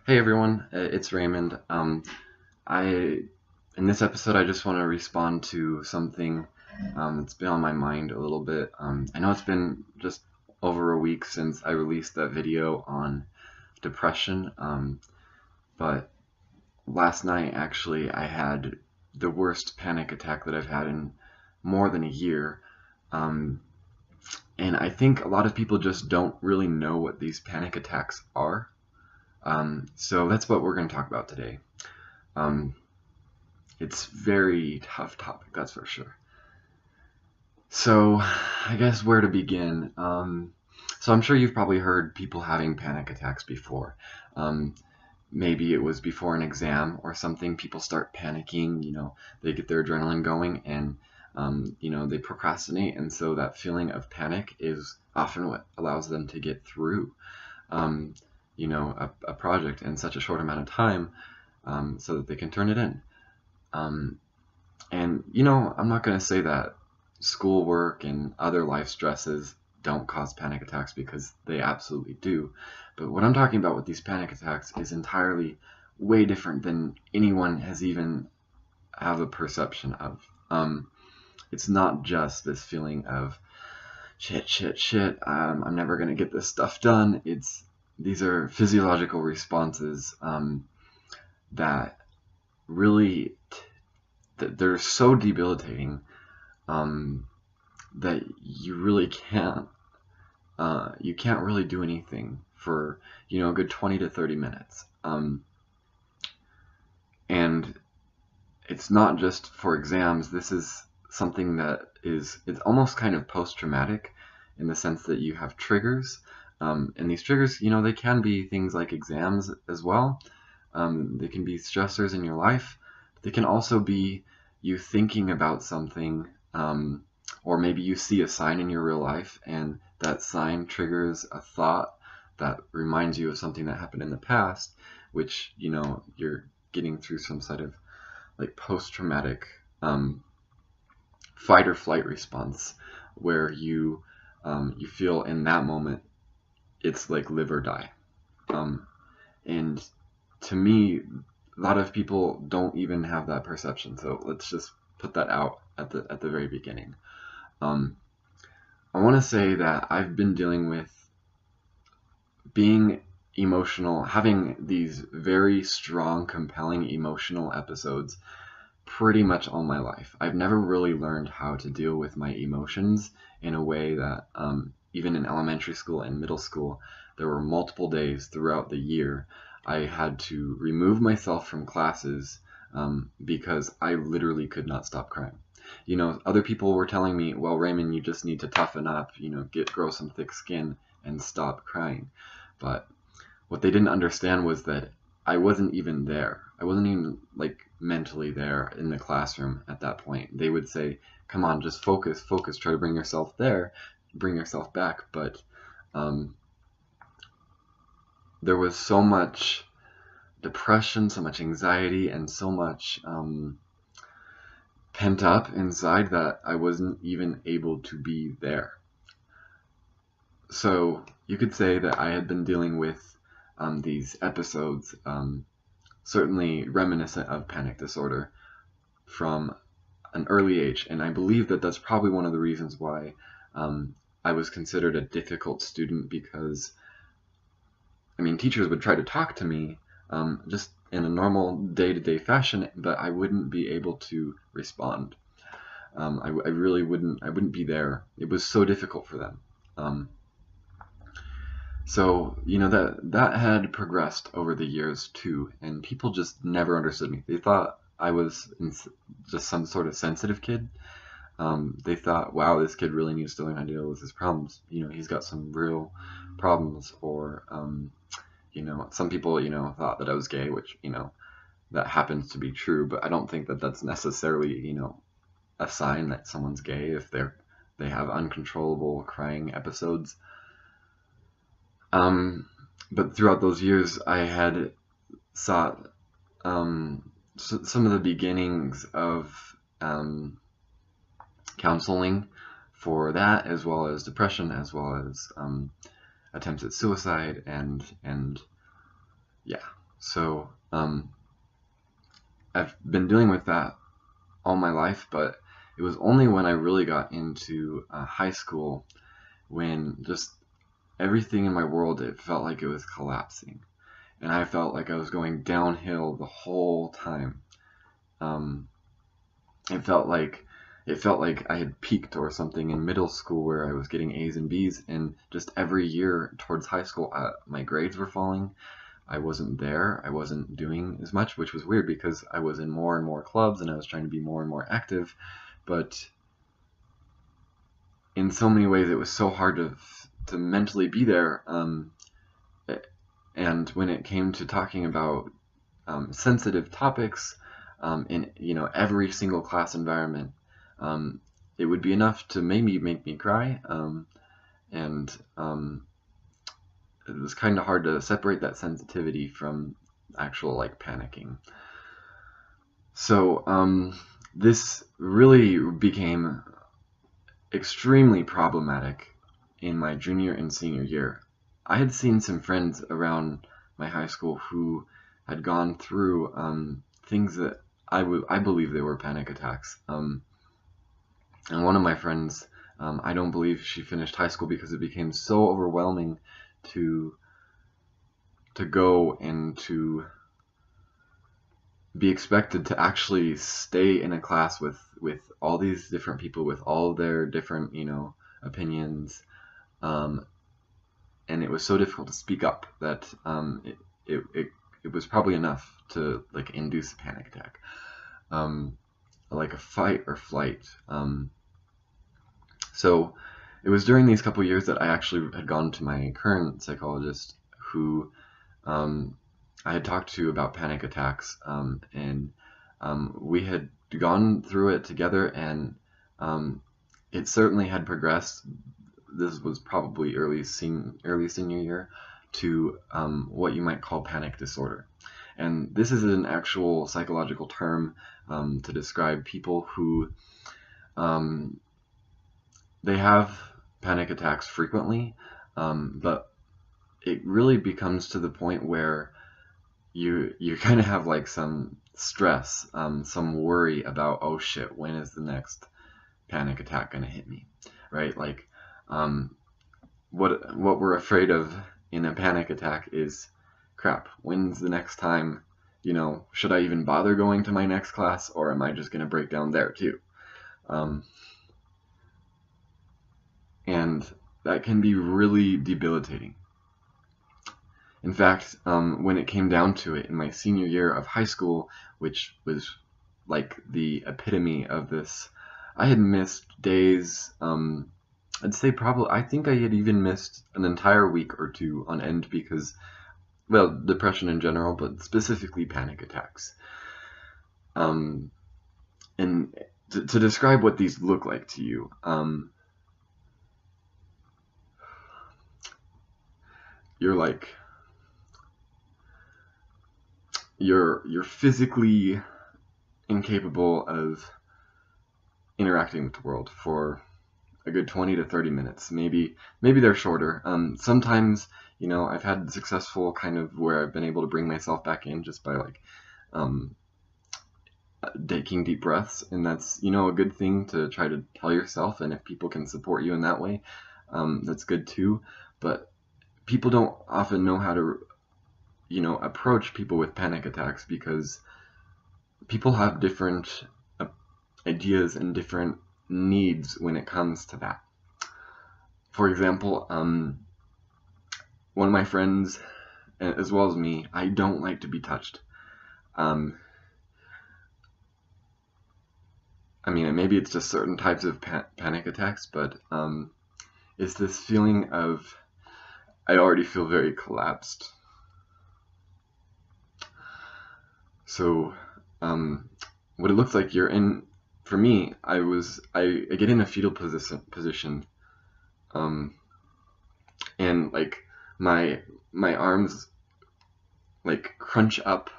Hey everyone, it's Raymond. I In this episode, I just want to respond to something that's been on my mind a little bit. I know it's been just over a week since I released that video on depression, but last night actually I had the worst panic attack that I've had in more than a year. Um, and I think a lot of people just don't really know what these panic attacks are. So that's what we're going to talk about today. Um, it's very tough topic, that's for sure. So I guess where to begin? So I'm sure you've probably heard people having panic attacks before. Um, Maybe it was before an exam or something. People start panicking. They get their adrenaline going, and they procrastinate, and so that feeling of panic is often what allows them to get through um, a project in such a short amount of time, so that they can turn it in. Um, and I'm not going to say that schoolwork and other life stresses don't cause panic attacks, because they absolutely do. But what I'm talking about with these panic attacks is entirely way different than anyone has even have a perception of. It's not just this feeling of shit, shit, shit. I'm never going to get this stuff done. These are physiological responses that really they're so debilitating, um, that you can't really do anything for a good 20 to 30 minutes. And it's not just for exams. This is something that it's almost kind of post-traumatic, in the sense that you have triggers, and these triggers, they can be things like exams as well. They can be stressors in your life. They can also be you thinking about something, or maybe you see a sign in your real life, and that sign triggers a thought that reminds you of something that happened in the past, which you're getting through some sort of like post-traumatic fight or flight response, where you feel in that moment it's like live or die. And to me, a lot of people don't even have that perception. So let's just put that out at the very beginning. Um, I want to say that I've been dealing with being emotional, having these very strong, compelling emotional episodes pretty much all my life. I've never really learned how to deal with my emotions in a way that, even in elementary school and middle school, there were multiple days throughout the year I had to remove myself from classes, because I literally could not stop crying. Other people were telling me, well, Raymond, you just need to toughen up, grow some thick skin and stop crying. But what they didn't understand was that I wasn't even there. I wasn't even like mentally there in the classroom at that point. They would say, come on, just focus, focus, try to bring yourself there, bring yourself back. But um, there was so much depression, so much anxiety, and so much pent up inside that I wasn't even able to be there. So you could say that I had been dealing with these episodes, certainly reminiscent of panic disorder, from an early age. And I believe that that's probably one of the reasons why I was considered a difficult student, because, teachers would try to talk to me just in a normal day-to-day fashion, but I wouldn't be able to respond. I really wouldn't. I wouldn't be there. It was so difficult for them. So that had progressed over the years too, and people just never understood me. They thought I was just some sort of sensitive kid. They thought, wow, this kid really needs to learn how to deal with his problems. He's got some real problems. Or some people thought that I was gay, which that happens to be true, but I don't think that that's necessarily a sign that someone's gay if they have uncontrollable crying episodes. But throughout those years, I had sought some of the beginnings of counseling for that, as well as depression, as well as attempts at suicide, and yeah. So I've been dealing with that all my life, but it was only when I really got into high school when just everything in my world, it felt like it was collapsing, and I felt like I was going downhill the whole time. Um, it felt like I had peaked or something in middle school where I was getting A's and B's, and just every year towards high school, my grades were falling. I wasn't there. I wasn't doing as much, which was weird because I was in more and more clubs and I was trying to be more and more active. But in so many ways, it was so hard to mentally be there. And when it came to talking about sensitive topics in every single class environment, it would be enough to maybe make me cry. And it was kind of hard to separate that sensitivity from actual like panicking. So this really became extremely problematic in my junior and senior year. I had seen some friends around my high school who had gone through things that I believe they were panic attacks. And one of my friends, I don't believe she finished high school because it became so overwhelming to go and to be expected to actually stay in a class with all these different people with all their different opinions, and it was so difficult to speak up that it was probably enough to like induce a panic attack, like a fight or flight. So it was during these couple years that I actually had gone to my current psychologist, who I had talked to about panic attacks, and we had gone through it together, and it certainly had progressed. This was probably early senior year to what you might call panic disorder. And this is an actual psychological term to describe people who they have panic attacks frequently, but it really becomes to the point where you kind of have like some stress, some worry about, oh shit, when is the next panic attack gonna hit me, right? Like, what we're afraid of in a panic attack is, crap, when's the next time? Should I even bother going to my next class, or am I just gonna break down there too? And that can be really debilitating. In fact, when it came down to it in my senior year of high school, which was like the epitome of this, I had missed days. I'd say I think I had even missed an entire week or two on end because, well, depression in general, but specifically panic attacks. And to describe what these look like to you, you're like, you're physically incapable of interacting with the world for a good 20 to 30 minutes. Maybe they're shorter. Sometimes, I've had successful kind of where I've been able to bring myself back in just by like taking deep breaths, and that's a good thing to try to tell yourself, and if people can support you in that way, that's good too. But people don't often know how to approach people with panic attacks because people have different ideas and different needs when it comes to that. For example, one of my friends, as well as me, I don't like to be touched. I mean, maybe it's just certain types of panic attacks, but it's this feeling of, I already feel very collapsed. So what it looks like you're in, for me, I get in a fetal position, and like my arms like crunch up.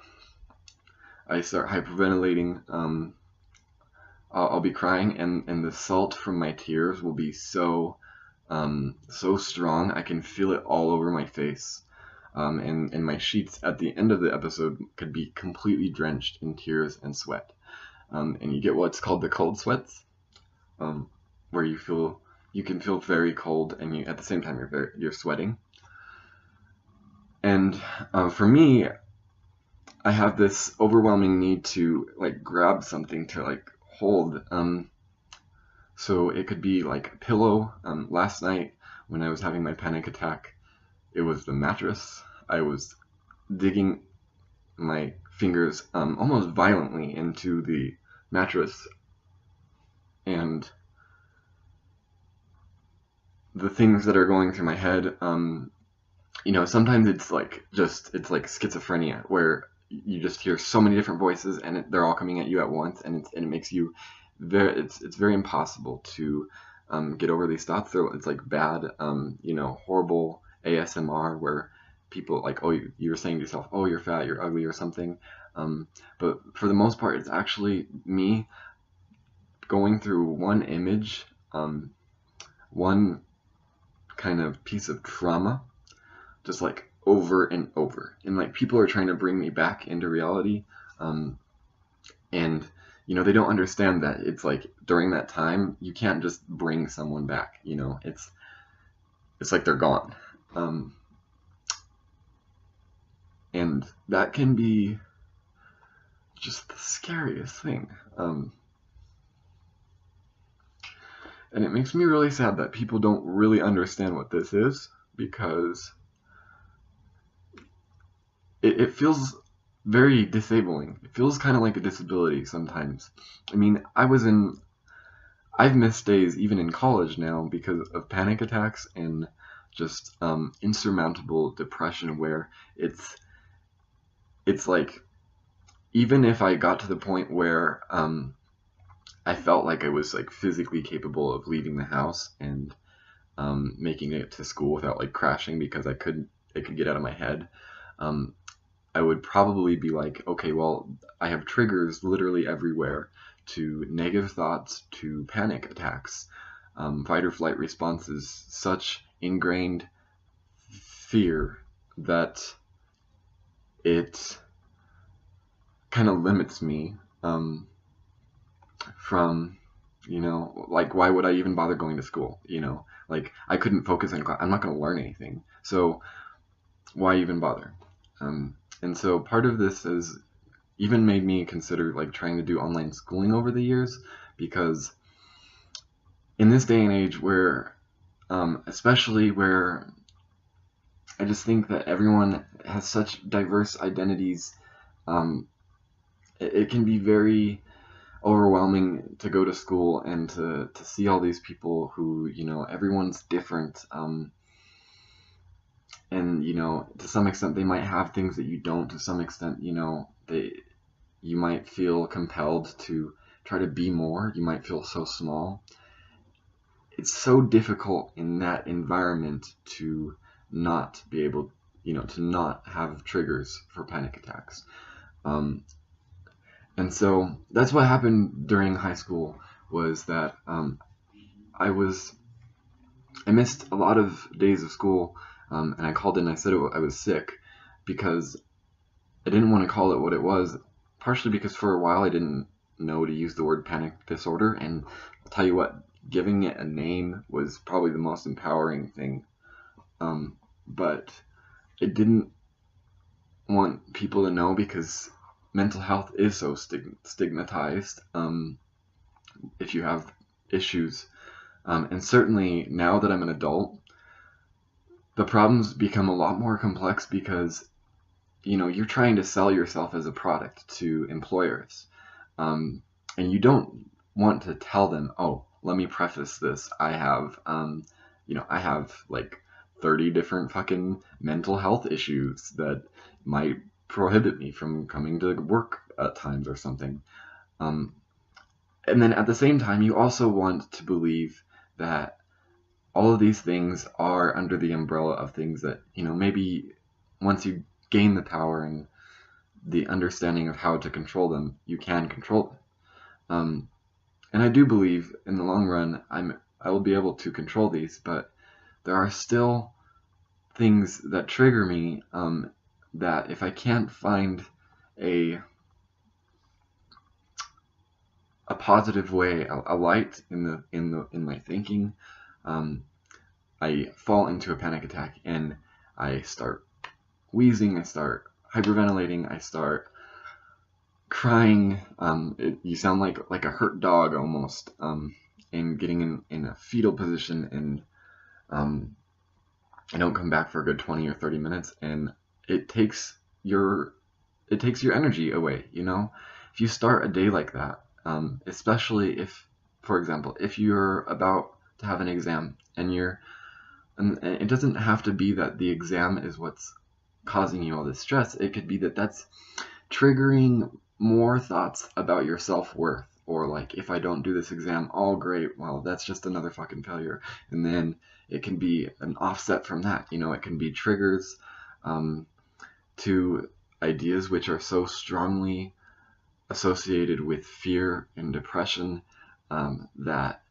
I start hyperventilating. I'll be crying, and the salt from my tears will be so strong. I can feel it all over my face. and my sheets at the end of the episode could be completely drenched in tears and sweat. And you get what's called the cold sweats, where you can feel very cold, and at the same time you're sweating. And for me, I have this overwhelming need to like grab something to like hold. So it could be like a pillow. Last night when I was having my panic attack, it was the mattress. I was digging my fingers almost violently into the mattress, and the things that are going through my head, sometimes it's like schizophrenia, where you just hear so many different voices, and they're all coming at you at once, and it makes you it's very impossible to get over these thoughts. It's like bad, horrible ASMR where people like, oh, you're saying to yourself, oh, you're fat, you're ugly, or something. But for the most part, it's actually me going through one image, one kind of piece of trauma, just like over and over, and like people are trying to bring me back into reality, and they don't understand that it's like during that time you can't just bring someone back. It's like they're gone, and that can be just the scariest thing, and it makes me really sad that people don't really understand what this is, because it feels very disabling. It feels kind of like a disability sometimes. I mean, I've missed days even in college now because of panic attacks and just insurmountable depression, where it's like, even if I got to the point where I felt like I was like physically capable of leaving the house and making it to school without like crashing because it could get out of my head, I would probably be like, okay, well, I have triggers literally everywhere, to negative thoughts, to panic attacks, fight or flight responses, such ingrained fear that it kind of limits me from, like, why would I even bother going to school? Like, I couldn't focus in class. I'm not going to learn anything. So why even bother? And so part of this has even made me consider like trying to do online schooling over the years, because in this day and age where, especially where I just think that everyone has such diverse identities, it can be very overwhelming to go to school and to see all these people who, everyone's different. And to some extent they might have things that you don't. To some extent, you might feel compelled to try to be more. You might feel so small. It's so difficult in that environment to not be able, to not have triggers for panic attacks. And so that's what happened during high school, was that I missed a lot of days of school. And I called in and I said I was sick, because I didn't want to call it what it was, partially because for a while I didn't know to use the word panic disorder, and I'll tell you what, giving it a name was probably the most empowering thing. But I didn't want people to know, because mental health is so stigmatized if you have issues. And certainly now that I'm an adult, the problems become a lot more complex, because you're trying to sell yourself as a product to employers, and you don't want to tell them, oh, let me preface this, I have like 30 different fucking mental health issues that might prohibit me from coming to work at times or something. And then at the same time, you also want to believe that all of these things are under the umbrella of things that, maybe once you gain the power and the understanding of how to control them, you can control them. And I do believe in the long run, I will be able to control these, but there are still things that trigger me, that if I can't find a positive way, a light in my thinking, I fall into a panic attack, and I start wheezing, I start hyperventilating, I start crying. You sound like a hurt dog almost, and getting in a fetal position, and I don't come back for a good 20 or 30 minutes, and it takes your energy away. If you start a day like that, especially if, for example, if you're about to have an exam, and it doesn't have to be that the exam is what's causing you all this stress. It could be that that's triggering more thoughts about your self-worth, or like, if I don't do this exam, oh great, well, that's just another fucking failure. And then it can be an offset from that. It can be triggers to ideas which are so strongly associated with fear and depression, that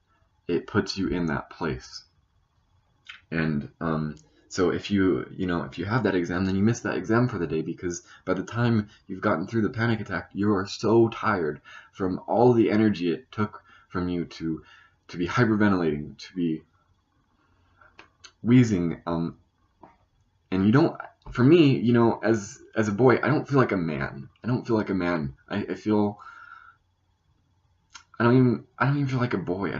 it puts you in that place. And so if you have that exam, then you miss that exam for the day, because by the time you've gotten through the panic attack, you are so tired from all the energy it took from you to be hyperventilating, to be wheezing, and you don't. For me, as a boy, I don't feel like a man. I don't feel like a man. I feel. I don't even feel like a boy.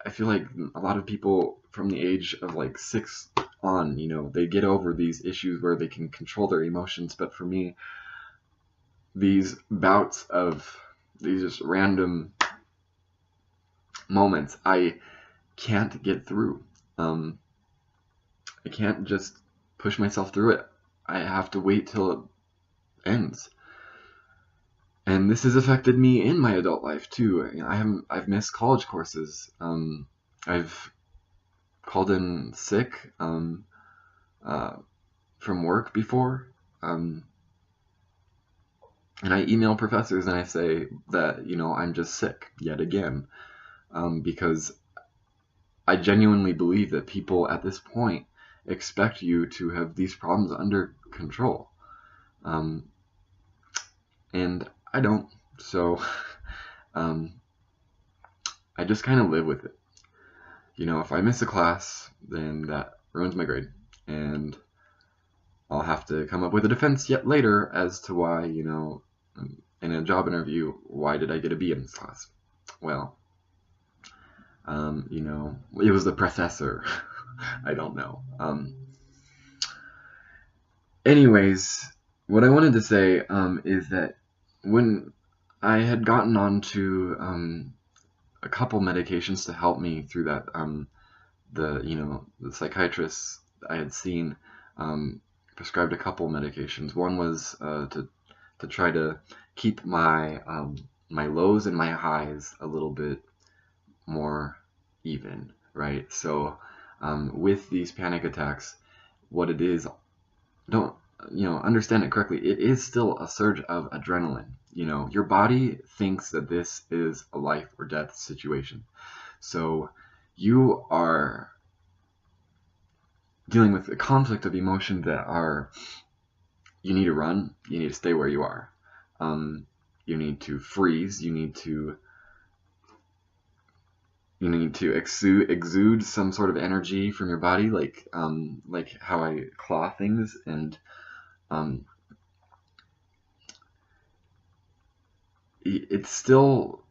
I feel like a lot of people from the age of like 6 on, they get over these issues where they can control their emotions. But for me, these bouts of these just random moments, I can't get through. I can't just push myself through it. I have to wait till it ends. And this has affected me in my adult life too. I've missed college courses. I've called in sick from work before, and I email professors and I say that I'm just sick yet again, because I genuinely believe that people at this point expect you to have these problems under control, and I don't. So I just kind of live with it. If I miss a class, then that ruins my grade, and I'll have to come up with a defense yet later as to why, in a job interview, why did I get a B in this class? Well, it was the professor. I don't know. Anyways, what I wanted to say is that when I had gotten onto a couple medications to help me through that, the psychiatrist I had seen prescribed a couple medications. One was to try to keep my lows and my highs a little bit more even, right? So with these panic attacks, what it is, don't understand it correctly, it is still a surge of adrenaline. Your body thinks that this is a life or death situation, so you are dealing with a conflict of emotion that are, you need to run, you need to stay where you are, you need to freeze, you need to exude some sort of energy from your body, like how I claw things, and it still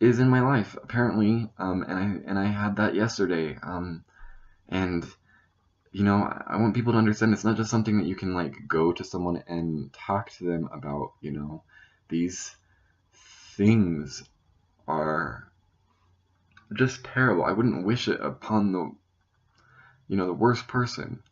is in my life apparently, and I had that yesterday, and I want people to understand it's not just something that you can like go to someone and talk to them about. These things are just terrible. I wouldn't wish it upon the worst person.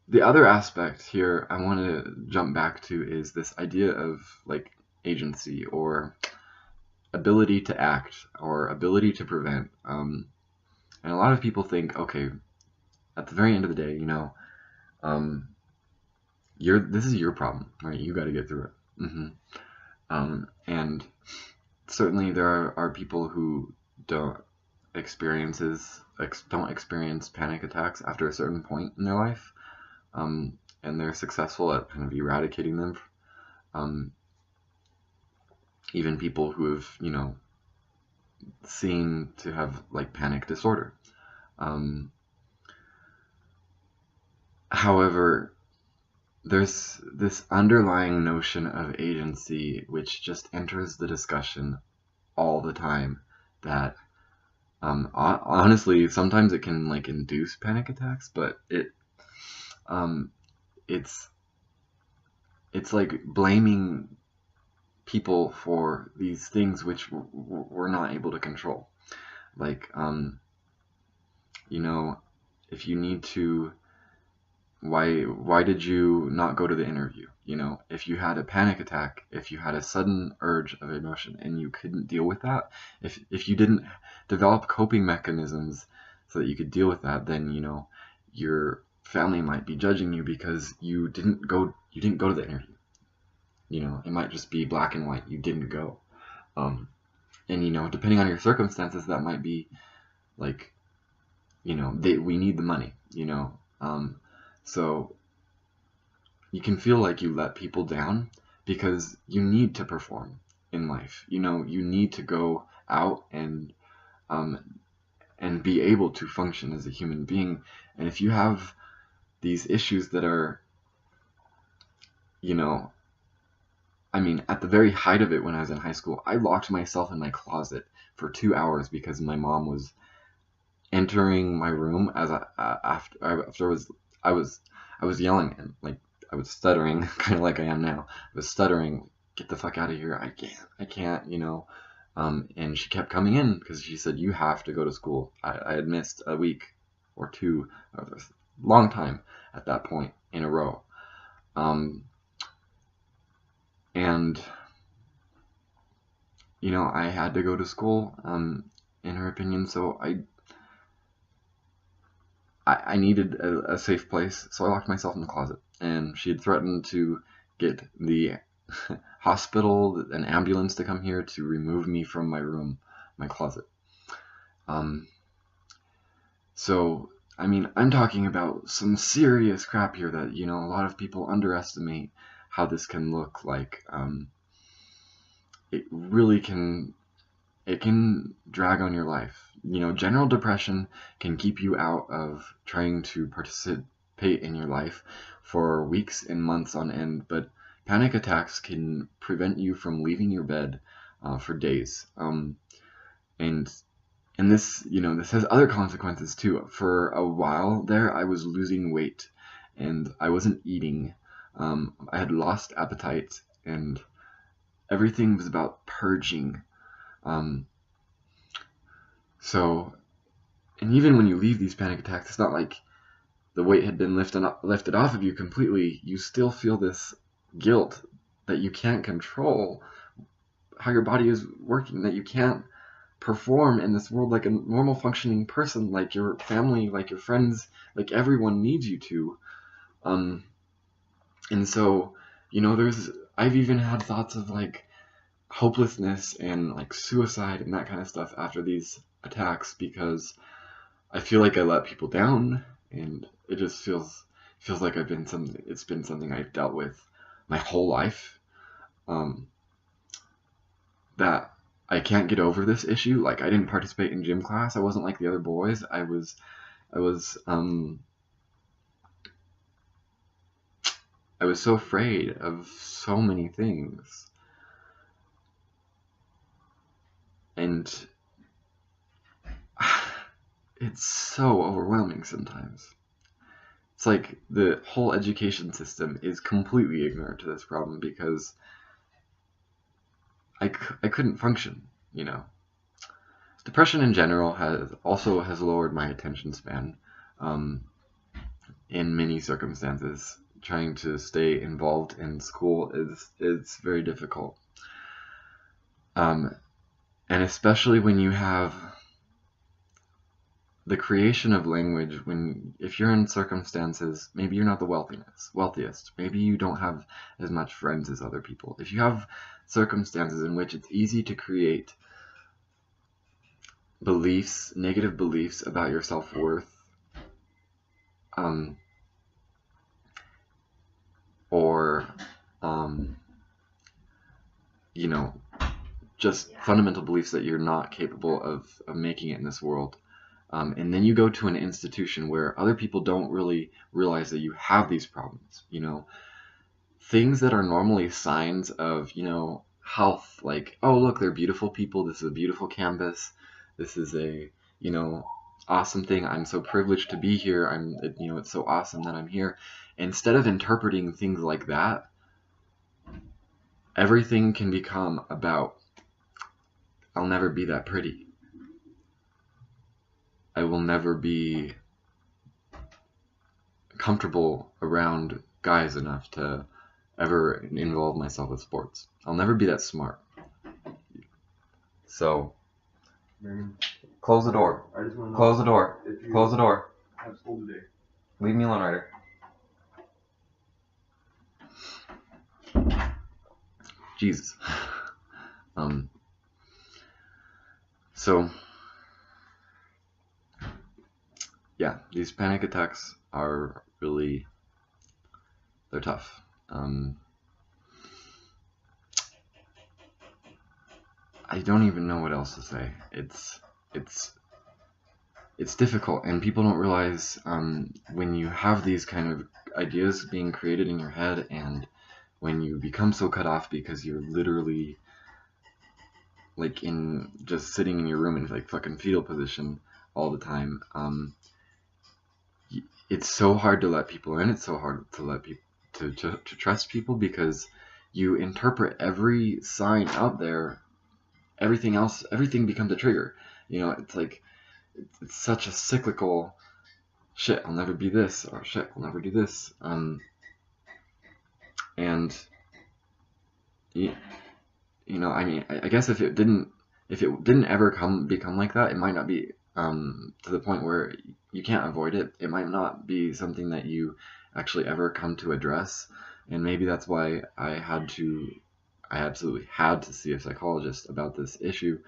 The other aspect here I want to jump back to is this idea of like agency, or ability to act, or ability to prevent. And a lot of people think, okay, at the very end of the day, this is your problem, right? You got to get through it. And certainly there are people who don't experiences don't experience panic attacks after a certain point in their life, and they're successful at kind of eradicating them. Even people who have, seen to have like panic disorder. However, there's this underlying notion of agency which just enters the discussion all the time, that honestly sometimes it can like induce panic attacks, but it's like blaming people for these things which we're not able to control. Like, if you need to, why did you not go to the interview? If you had a panic attack, if you had a sudden urge of emotion and you couldn't deal with that, if you didn't develop coping mechanisms so that you could deal with that, then your family might be judging you because you didn't go to the interview. It might just be black and white. You didn't go. And depending on your circumstances, that might be like, we need the money, so you can feel like you let people down because you need to perform in life. You need to go out and be able to function as a human being. And if you have these issues that are, at the very height of it, when I was in high school, I locked myself in my closet for 2 hours because my mom was entering my room as I was yelling, and like I was stuttering, kind of like I am now. I was stuttering, "Get the fuck out of here! I can't," And she kept coming in because she said, "You have to go to school." I had missed a week or two, or a long time at that point in a row, and I had to go to school, in her opinion. So I needed a safe place, so I locked myself in the closet. And she had threatened to get the hospital, an ambulance, to come here to remove me from my room, my closet. So, I'm talking about some serious crap here that, a lot of people underestimate how this can look like. It really can drag on your life. General depression can keep you out of trying to participate in your life for weeks and months on end, but panic attacks can prevent you from leaving your bed for days. And this, this has other consequences too. For a while there, I was losing weight and I wasn't eating. I had lost appetite, and everything was about purging. So, and even when you leave these panic attacks, it's not like the weight had been lifted off of you completely. You still feel this guilt that you can't control how your body is working, that you can't perform in this world like a normal functioning person, like your family, like your friends, like everyone needs you to. And so, I've even had thoughts of like hopelessness and like suicide and that kind of stuff after these attacks, because I feel like I let people down, and it just feels like it's been something I've dealt with my whole life, that I can't get over this issue. Like, I didn't participate in gym class. I wasn't like the other boys. I was so afraid of so many things. And it's so overwhelming sometimes. It's like the whole education system is completely ignorant to this problem, because I couldn't function, Depression in general has lowered my attention span, in many circumstances. Trying to stay involved in school is very difficult. And especially when you have the creation of language, if you're in circumstances, maybe you're not the wealthiest, maybe you don't have as much friends as other people. If you have circumstances in which it's easy to create beliefs, negative beliefs about your self-worth, or you know, just fundamental beliefs that you're not capable of making it in this world. And then you go to an institution where other people don't really realize that you have these problems. Things that are normally signs of, health, like, oh, look, they're beautiful people. This is a beautiful campus. This is a, awesome thing. I'm so privileged to be here. It's so awesome that I'm here. Instead of interpreting things like that, everything can become about, I'll never be that pretty. I will never be comfortable around guys enough to ever involve myself with sports. I'll never be that smart. So, close the door. I just want to know. Close the door. Close the door. I have school today. Leave me alone, Ryder. Jesus. So, yeah, these panic attacks are really, they're tough. I don't even know what else to say. It's difficult, and people don't realize when you have these kind of ideas being created in your head, and when you become so cut off because you're literally like in just sitting in your room in like fucking fetal position all the time, it's so hard to let people in. It's so hard to let people to trust people, because you interpret every sign out there. Everything becomes a trigger. It's like it's such a cyclical shit. I'll never be this, or shit, I'll never do this. And I mean, I guess if it didn't ever become like that, it might not be to the point where you can't avoid it. It might not be something that you actually ever come to address, and maybe that's why I absolutely had to see a psychologist about this issue.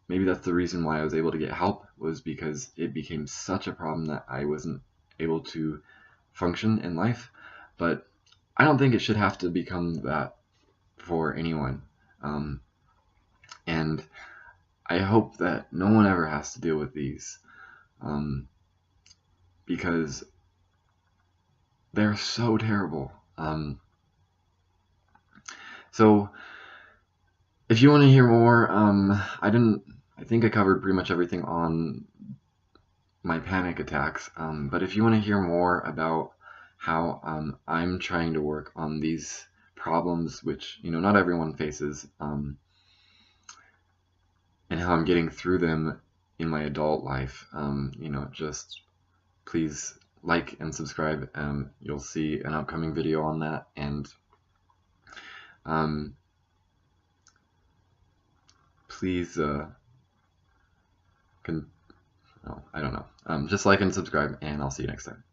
Maybe that's the reason why I was able to get help, was because it became such a problem that I wasn't able to function in life. But I don't think it should have to become that for anyone. And I hope that no one ever has to deal with these, because they're so terrible. So if you want to hear more, I think I covered pretty much everything on my panic attacks. But if you want to hear more about how I'm trying to work on these problems, which not everyone faces, and how I'm getting through them in my adult life, just please like and subscribe. You'll see an upcoming video on that, and please I don't know, just like and subscribe, and I'll see you next time.